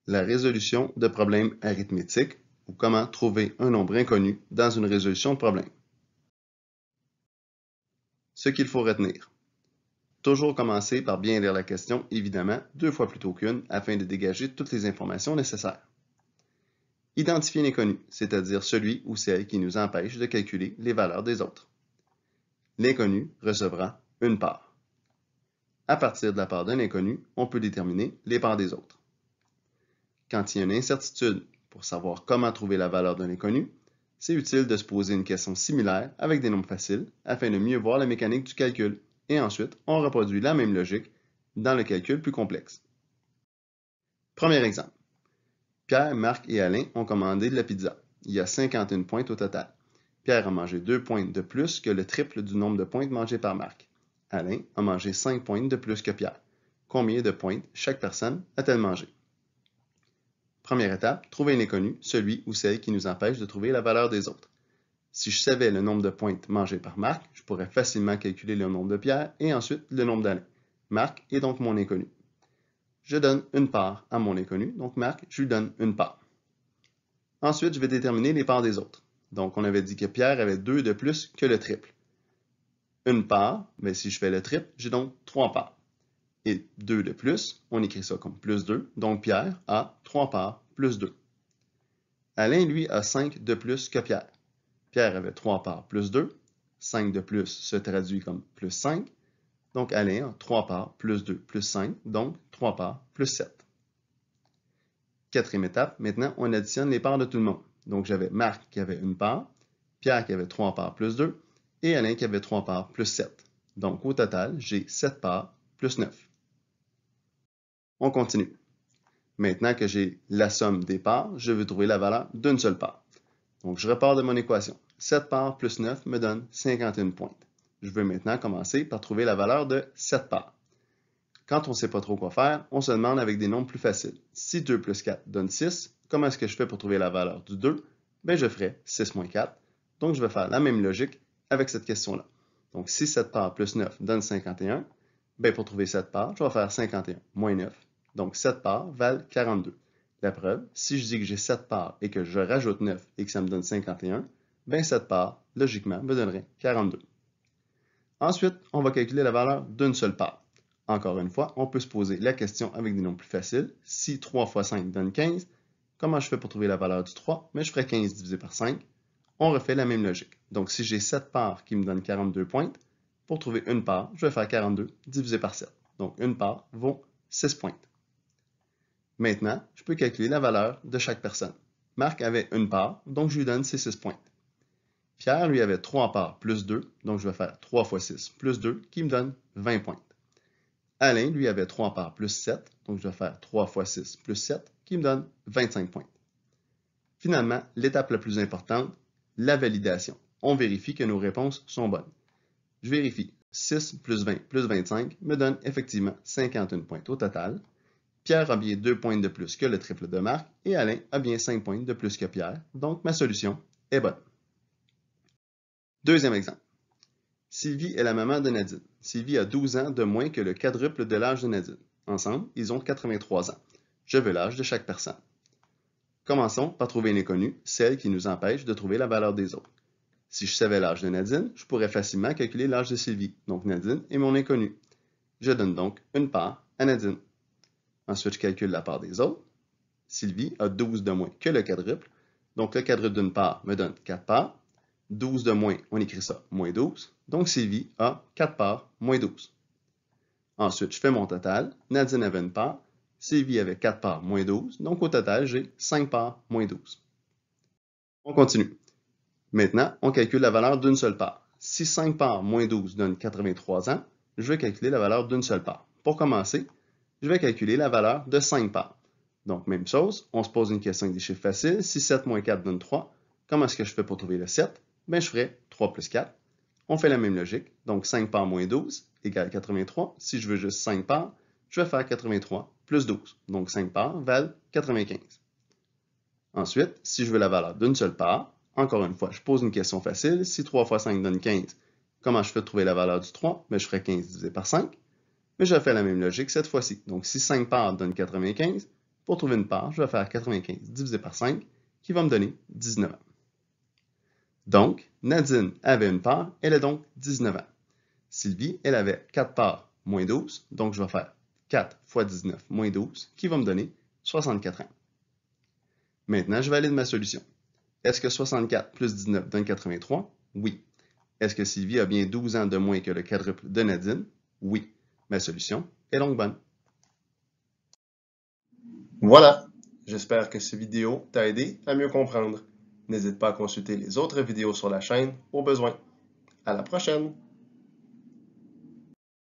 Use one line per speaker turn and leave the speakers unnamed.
La résolution de problèmes arithmétiques ou comment trouver un nombre inconnu dans une résolution de problème. Ce qu'il faut retenir. Toujours commencer par bien lire la question, évidemment, 2 fois plutôt qu'une, afin de dégager toutes les informations nécessaires. Identifier l'inconnu, c'est-à-dire celui ou celle qui nous empêche de calculer les valeurs des autres. L'inconnu recevra une part. À partir de la part d'un inconnu, on peut déterminer les parts des autres. Quand il y a une incertitude pour savoir comment trouver la valeur d'un inconnu, c'est utile de se poser une question similaire avec des nombres faciles afin de mieux voir la mécanique du calcul, et ensuite on reproduit la même logique dans le calcul plus complexe. Premier exemple. Pierre, Marc et Alain ont commandé de la pizza. Il y a 51 pointes au total. Pierre a mangé 2 pointes de plus que le triple du nombre de pointes mangées par Marc. Alain a mangé 5 pointes de plus que Pierre. Combien de pointes chaque personne a-t-elle mangé? Première étape, trouver un inconnu, celui ou celle qui nous empêche de trouver la valeur des autres. Si je savais le nombre de pointes mangées par Marc, je pourrais facilement calculer le nombre de Pierre et ensuite le nombre d'Alain. Marc est donc mon inconnu. Je donne une part à mon inconnu, donc Marc, je lui donne une part. Ensuite, je vais déterminer les parts des autres. Donc, on avait dit que Pierre avait 2 de plus que le triple. Une part, mais si je fais le triple, j'ai donc 3 parts. Et 2 de plus, on écrit ça comme plus 2, donc Pierre a 3 parts plus 2. Alain, lui, a 5 de plus que Pierre. Pierre avait 3 parts plus 2, 5 de plus se traduit comme plus 5, donc Alain a 3 parts plus 2 plus 5, donc 3 parts plus 7. Quatrième étape, maintenant on additionne les parts de tout le monde. Donc j'avais Marc qui avait une part, Pierre qui avait 3 parts plus 2, et Alain qui avait 3 parts plus 7. Donc au total, j'ai 7 parts plus 9. On continue. Maintenant que j'ai la somme des parts, je veux trouver la valeur d'une seule part. Donc je repars de mon équation. 7 parts plus 9 me donne 51 pointes. Je veux maintenant commencer par trouver la valeur de 7 parts. Quand on ne sait pas trop quoi faire, on se demande avec des nombres plus faciles. Si 2 plus 4 donne 6, comment est-ce que je fais pour trouver la valeur du 2? Bien, je ferai 6 moins 4. Donc, je vais faire la même logique avec cette question-là. Donc, si 7 parts plus 9 donne 51, bien, pour trouver 7 parts, je vais faire 51 moins 9. Donc, 7 parts valent 42. La preuve, si je dis que j'ai 7 parts et que je rajoute 9 et que ça me donne 51, bien, 7 parts, logiquement, me donnerait 42. Ensuite, on va calculer la valeur d'une seule part. Encore une fois, on peut se poser la question avec des nombres plus faciles. Si 3 fois 5 donne 15, comment je fais pour trouver la valeur du 3? Mais je ferai 15 divisé par 5. On refait la même logique. Donc, si j'ai 7 parts qui me donnent 42 pointes, pour trouver une part, je vais faire 42 divisé par 7. Donc, une part vaut 6 pointes. Maintenant, je peux calculer la valeur de chaque personne. Marc avait une part, donc je lui donne ses 6 pointes. Pierre, lui, avait 3 parts plus 2, donc je vais faire 3 fois 6 plus 2, qui me donne 20 points. Alain, lui, avait 3 parts plus 7, donc je vais faire 3 fois 6 plus 7, qui me donne 25 points. Finalement, l'étape la plus importante, la validation. On vérifie que nos réponses sont bonnes. Je vérifie. 6 plus 20 plus 25 me donne effectivement 51 points au total. Pierre a bien 2 points de plus que le triple de Marc et Alain a bien 5 points de plus que Pierre, donc ma solution est bonne. Deuxième exemple. Sylvie est la maman de Nadine. Sylvie a 12 ans de moins que le quadruple de l'âge de Nadine. Ensemble, ils ont 83 ans. Je veux l'âge de chaque personne. Commençons par trouver une inconnue, celle qui nous empêche de trouver la valeur des autres. Si je savais l'âge de Nadine, je pourrais facilement calculer l'âge de Sylvie. Donc Nadine est mon inconnue. Je donne donc une part à Nadine. Ensuite, je calcule la part des autres. Sylvie a 12 de moins que le quadruple. Donc le quadruple d'une part me donne 4 parts. 12 de moins, on écrit ça, moins 12. Donc Sylvie a 4 parts, moins 12. Ensuite, je fais mon total. Nadine avait une part. Sylvie avait 4 parts, moins 12. Donc au total, j'ai 5 parts, moins 12. On continue. Maintenant, on calcule la valeur d'une seule part. Si 5 parts, moins 12 donne 83 ans, je vais calculer la valeur d'une seule part. Pour commencer, je vais calculer la valeur de 5 parts. Donc, même chose, on se pose une question avec des chiffres faciles. Si 7 moins 4 donne 3, comment est-ce que je fais pour trouver le 7? Bien, je ferai 3 plus 4. On fait la même logique. Donc, 5 parts moins 12 égale 83. Si je veux juste 5 parts, je vais faire 83 plus 12. Donc, 5 parts valent 95. Ensuite, si je veux la valeur d'une seule part, encore une fois, je pose une question facile. Si 3 fois 5 donne 15, comment je fais trouver la valeur du 3? Bien, je ferai 15 divisé par 5. Mais je fais la même logique cette fois-ci. Donc, si 5 parts donne 95, Pour trouver une part, je vais faire 95 divisé par 5, qui va me donner 19 ans. Donc, Nadine avait une part, elle a donc 19 ans. Sylvie, elle avait 4 parts moins 12, donc je vais faire 4 fois 19 moins 12, qui va me donner 64 ans. Maintenant, je valide ma solution. Est-ce que 64 plus 19 donne 83? Oui. Est-ce que Sylvie a bien 12 ans de moins que le quadruple de Nadine? Oui. Ma solution est donc bonne.
Voilà, j'espère que cette vidéo t'a aidé à mieux comprendre. N'hésite pas à consulter les autres vidéos sur la chaîne au besoin. À la prochaine!